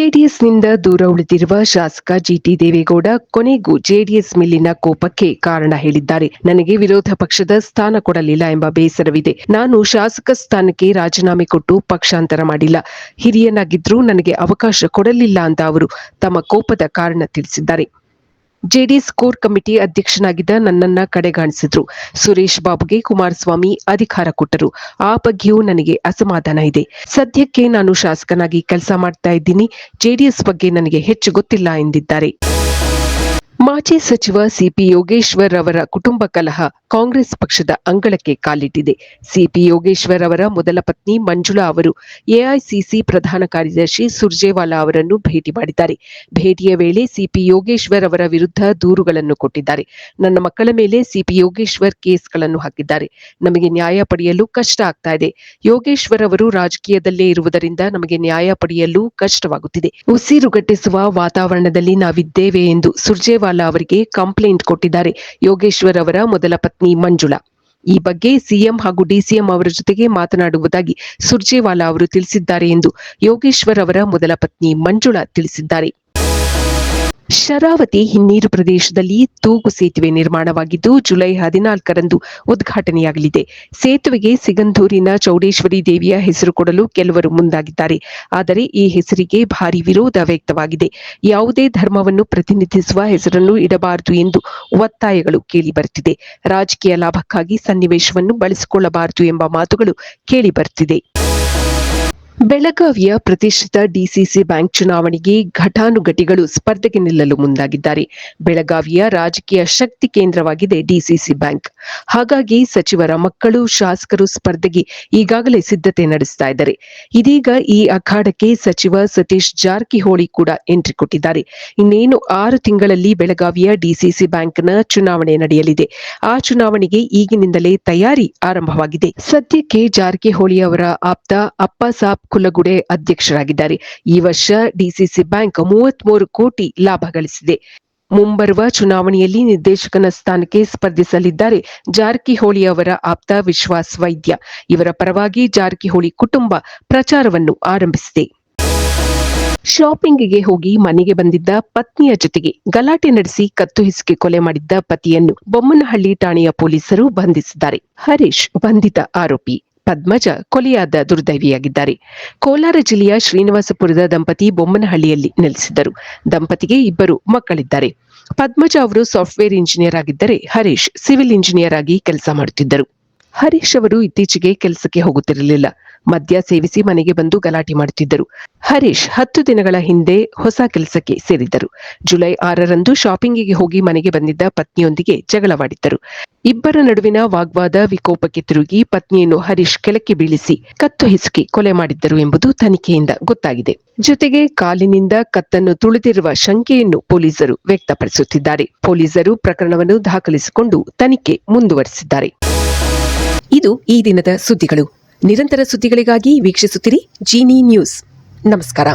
ಜೆಡಿಎಸ್ನಿಂದ ದೂರ ಉಳಿದಿರುವ ಶಾಸಕ ಜಿಟಿ ದೇವೇಗೌಡ ಕೊನೆಗೂ ಜೆಡಿಎಸ್ ಮೇಲಿನ ಕೋಪಕ್ಕೆ ಕಾರಣ ಹೇಳಿದ್ದಾರೆ. ನನಗೆ ವಿರೋಧ ಪಕ್ಷದ ಸ್ಥಾನ ಕೊಡಲಿಲ್ಲ ಎಂಬ ಬೇಸರವಿದೆ. ನಾನು ಶಾಸಕ ಸ್ಥಾನಕ್ಕೆ ರಾಜೀನಾಮೆ ಕೊಟ್ಟು ಪಕ್ಷಾಂತರ ಮಾಡಿಲ್ಲ. ಹಿರಿಯನಾಗಿದ್ರೂ ನನಗೆ ಅವಕಾಶ ಕೊಡಲಿಲ್ಲ ಅಂತ ಅವರು ತಮ್ಮ ಕೋಪದ ಕಾರಣ ತಿಳಿಸಿದ್ದಾರೆ. ಜೆಡಿಎಸ್ ಕೋರ್ ಕಮಿಟಿ ಅಧ್ಯಕ್ಷನಾಗಿದ್ದ ನನ್ನನ್ನ ಕಡೆಗಾಣಿಸಿದ್ರು. ಸುರೇಶ್ ಬಾಬುಗೆ ಕುಮಾರಸ್ವಾಮಿ ಅಧಿಕಾರ ಕೊಟ್ಟರು. ಆ ಬಗ್ಗೆಯೂ ನನಗೆ ಅಸಮಾಧಾನ ಇದೆ. ಸದ್ಯಕ್ಕೆ ನಾನು ಶಾಸಕನಾಗಿ ಕೆಲಸ ಮಾಡ್ತಾ ಇದ್ದೀನಿ. ಜೆಡಿಎಸ್ ಬಗ್ಗೆ ನನಗೆ ಹೆಚ್ಚು ಗೊತ್ತಿಲ್ಲ ಎಂದಿದ್ದಾರೆ. ಮಾಜಿ ಸಚಿವ ಸಿಪಿ ಯೋಗೇಶ್ವರ್ ಅವರ ಕುಟುಂಬ ಕಲಹ ಕಾಂಗ್ರೆಸ್ ಪಕ್ಷದ ಅಂಗಳಕ್ಕೆ ಕಾಲಿಟ್ಟಿದೆ. ಸಿಪಿ ಯೋಗೇಶ್ವರ್ ಅವರ ಮೊದಲ ಪತ್ನಿ ಮಂಜುಳಾ ಅವರು ಎಐಸಿಸಿ ಪ್ರಧಾನ ಕಾರ್ಯದರ್ಶಿ ಸುರ್ಜೇವಾಲಾ ಅವರನ್ನು ಭೇಟಿ ಮಾಡಿದ್ದಾರೆ. ಭೇಟಿಯ ವೇಳೆ ಸಿಪಿ ಯೋಗೇಶ್ವರ್ ಅವರ ವಿರುದ್ಧ ದೂರುಗಳನ್ನು ಕೊಟ್ಟಿದ್ದಾರೆ. ನನ್ನ ಮಕ್ಕಳ ಮೇಲೆ ಸಿಪಿ ಯೋಗೇಶ್ವರ್ ಕೇಸ್ಗಳನ್ನು ಹಾಕಿದ್ದಾರೆ. ನಮಗೆ ನ್ಯಾಯ ಪಡೆಯಲು ಕಷ್ಟ ಆಗ್ತಾ ಇದೆ. ಯೋಗೇಶ್ವರ್ ಅವರು ರಾಜಕೀಯದಲ್ಲೇ ಇರುವುದರಿಂದ ನಮಗೆ ನ್ಯಾಯ ಪಡೆಯಲು ಕಷ್ಟವಾಗುತ್ತಿದೆ. ಉಸಿರುಗಟ್ಟಿಸುವ ವಾತಾವರಣದಲ್ಲಿ ನಾವಿದ್ದೇವೆ ಎಂದು ಸುರ್ಜೇವಾಲಾ ಅವರಿಗೆ ಕಂಪ್ಲೇಂಟ್ ಕೊಟ್ಟಿದ್ದಾರೆ ಯೋಗೇಶ್ವರ್ ಅವರ ಮೊದಲ ಪತ್ನಿ ಮಂಜುಳಾ. ಈ ಬಗ್ಗೆ ಸಿಎಂ ಹಾಗೂ ಡಿಸಿಎಂ ಅವರ ಜೊತೆಗೆ ಮಾತನಾಡುವುದಾಗಿ ಸುರ್ಜೇವಾಲಾ ಅವರು ತಿಳಿಸಿದ್ದಾರೆ ಎಂದು ಯೋಗೇಶ್ವರ್ ಅವರ ಮೊದಲ ಪತ್ನಿ ಮಂಜುಳಾ ತಿಳಿಸಿದ್ದಾರೆ. ಶರಾವತಿ ಹಿನ್ನೀರು ಪ್ರದೇಶದಲ್ಲಿ ತೂಗು ಸೇತುವೆ ನಿರ್ಮಾಣವಾಗಿದ್ದು ಜುಲೈ 14ರಂದು ಉದ್ಘಾಟನೆಯಾಗಲಿದೆ. ಸೇತುವೆಗೆ ಸಿಗಂದೂರಿನ ಚೌಡೇಶ್ವರಿ ದೇವಿಯ ಹೆಸರು ಕೊಡಲು ಕೆಲವರು ಮುಂದಾಗಿದ್ದಾರೆ. ಆದರೆ ಈ ಹೆಸರಿಗೆ ಭಾರಿ ವಿರೋಧ ವ್ಯಕ್ತವಾಗಿದೆ. ಯಾವುದೇ ಧರ್ಮವನ್ನು ಪ್ರತಿನಿಧಿಸುವ ಹೆಸರನ್ನು ಇಡಬಾರದು ಎಂದು ಒತ್ತಾಯಗಳು ಕೇಳಿಬರುತ್ತಿದೆ. ರಾಜಕೀಯ ಲಾಭಕ್ಕಾಗಿ ಸನ್ನಿವೇಶವನ್ನು ಬಳಸಿಕೊಳ್ಳಬಾರದು ಎಂಬ ಮಾತುಗಳು ಕೇಳಿಬರುತ್ತಿದೆ. ಬೆಳಗಾವಿಯ ಪ್ರತಿಷ್ಠಿತ ಡಿಸಿಸಿ ಬ್ಯಾಂಕ್ ಚುನಾವಣೆಗೆ ಘಟಾನುಘಟಿಗಳು ಸ್ಪರ್ಧೆಗೆ ನಿಲ್ಲಲು ಮುಂದಾಗಿದ್ದಾರೆ. ಬೆಳಗಾವಿಯ ರಾಜಕೀಯ ಶಕ್ತಿ ಕೇಂದ್ರವಾಗಿದೆ ಡಿಸಿಸಿ ಬ್ಯಾಂಕ್. ಹಾಗಾಗಿ ಸಚಿವರ ಮಕ್ಕಳು, ಶಾಸಕರು ಸ್ಪರ್ಧೆಗೆ ಈಗಾಗಲೇ ಸಿದ್ಧತೆ ನಡೆಸ್ತಾ ಇದ್ದಾರೆ. ಇದೀಗ ಈ ಅಖಾಡಕ್ಕೆ ಸಚಿವ ಸತೀಶ್ ಜಾರಕಿಹೊಳಿ ಕೂಡ ಎಂಟ್ರಿ ಕೊಟ್ಟಿದ್ದಾರೆ. ಇನ್ನೇನು 6 ತಿಂಗಳಲ್ಲಿ ಬೆಳಗಾವಿಯ ಡಿಸಿಸಿ ಬ್ಯಾಂಕ್ನ ಚುನಾವಣೆ ನಡೆಯಲಿದೆ. ಆ ಚುನಾವಣೆಗೆ ಈಗಿನಿಂದಲೇ ತಯಾರಿ ಆರಂಭವಾಗಿದೆ. ಸದ್ಯಕ್ಕೆ ಜಾರಕಿಹೊಳಿ ಅವರ ಆಪ್ತ ಅಪ್ಪಾಸಾಬ್ ಕುಲಗುಡೆ ಅಧ್ಯಕ್ಷರಾಗಿದ್ದಾರೆ. ಈ ವರ್ಷ ಡಿಸಿಸಿ ಬ್ಯಾಂಕ್ 33 ಕೋಟಿ ಲಾಭ ಗಳಿಸಿದೆ. ಮುಂಬರುವ ಚುನಾವಣೆಯಲ್ಲಿ ನಿರ್ದೇಶಕನ ಸ್ಥಾನಕ್ಕೆ ಸ್ಪರ್ಧಿಸಲಿದ್ದಾರೆ ಜಾರಕಿಹೊಳಿ ಅವರ ಆಪ್ತ ವಿಶ್ವಾಸ್ ವೈದ್ಯ. ಇವರ ಪರವಾಗಿ ಜಾರಕಿಹೊಳಿ ಕುಟುಂಬ ಪ್ರಚಾರವನ್ನು ಆರಂಭಿಸಿದೆ. ಶಾಪಿಂಗ್ಗೆ ಹೋಗಿ ಮನೆಗೆ ಬಂದಿದ್ದ ಪತ್ನಿಯ ಜೊತೆಗೆ ಗಲಾಟೆ ನಡೆಸಿ ಕತ್ತು ಹಿಸುಕಿ ಕೊಲೆ ಮಾಡಿದ್ದ ಪತಿಯನ್ನು ಬೊಮ್ಮನಹಳ್ಳಿ ಠಾಣೆಯ ಪೊಲೀಸರು ಬಂಧಿಸಿದ್ದಾರೆ. ಹರೀಶ್ ಬಂಧಿತ ಆರೋಪಿ. ಪದ್ಮಜ ಕೊಲೆಯಾದ ದುರ್ದೈವಿಯಾಗಿದ್ದಾರೆ. ಕೋಲಾರ ಜಿಲ್ಲೆಯ ಶ್ರೀನಿವಾಸಪುರದ ದಂಪತಿ ಬೊಮ್ಮನಹಳ್ಳಿಯಲ್ಲಿ ನೆಲೆಸಿದ್ದರು. ದಂಪತಿಗೆ 2 ಮಕ್ಕಳಿದ್ದಾರೆ. ಪದ್ಮಜ ಅವರು ಸಾಫ್ಟ್ವೇರ್ ಇಂಜಿನಿಯರ್ ಆಗಿದ್ದರೆ ಹರೀಶ್ ಸಿವಿಲ್ ಇಂಜಿನಿಯರ್ ಆಗಿ ಕೆಲಸ ಮಾಡುತ್ತಿದ್ದರು. ಹರೀಶ್ ಅವರು ಇತ್ತೀಚೆಗೆ ಕೆಲಸಕ್ಕೆ ಹೋಗುತ್ತಿರಲಿಲ್ಲ. ಮದ್ಯ ಸೇವಿಸಿ ಮನೆಗೆ ಬಂದು ಗಲಾಟೆ ಮಾಡುತ್ತಿದ್ದರು. ಹರೀಶ್ 10 ದಿನಗಳ ಹಿಂದೆ ಹೊಸ ಕೆಲಸಕ್ಕೆ ಸೇರಿದ್ದರು. ಜುಲೈ 6ರಂದು ಶಾಪಿಂಗಿಗೆ ಹೋಗಿ ಮನೆಗೆ ಬಂದಿದ್ದ ಪತ್ನಿಯೊಂದಿಗೆ ಜಗಳವಾಡಿದ್ದರು. ಇಬ್ಬರ ನಡುವಿನ ವಾಗ್ವಾದ ವಿಕೋಪಕ್ಕೆ ತಿರುಗಿ ಪತ್ನಿಯನ್ನು ಹರೀಶ್ ಕೆಳಕ್ಕೆ ಬೀಳಿಸಿ ಕತ್ತು ಹಿಸುಕಿ ಕೊಲೆ ಮಾಡಿದ್ದರು ಎಂಬುದು ತನಿಖೆಯಿಂದ ಗೊತ್ತಾಗಿದೆ. ಜೊತೆಗೆ ಕಾಲಿನಿಂದ ಕತ್ತನ್ನು ತುಳಿದಿರುವ ಶಂಕೆಯನ್ನು ಪೊಲೀಸರು ವ್ಯಕ್ತಪಡಿಸುತ್ತಿದ್ದಾರೆ. ಪೊಲೀಸರು ಪ್ರಕರಣವನ್ನು ದಾಖಲಿಸಿಕೊಂಡು ತನಿಖೆ ಮುಂದುವರೆಸಿದ್ದಾರೆ. ಇದು ಈ ದಿನದ ಸುದ್ದಿಗಳು. ನಿರಂತರ ಸುದ್ದಿಗಳಿಗಾಗಿ ವೀಕ್ಷಿಸುತ್ತಿರಿ ಜೀನಿ ನ್ಯೂಸ್. ನಮಸ್ಕಾರ.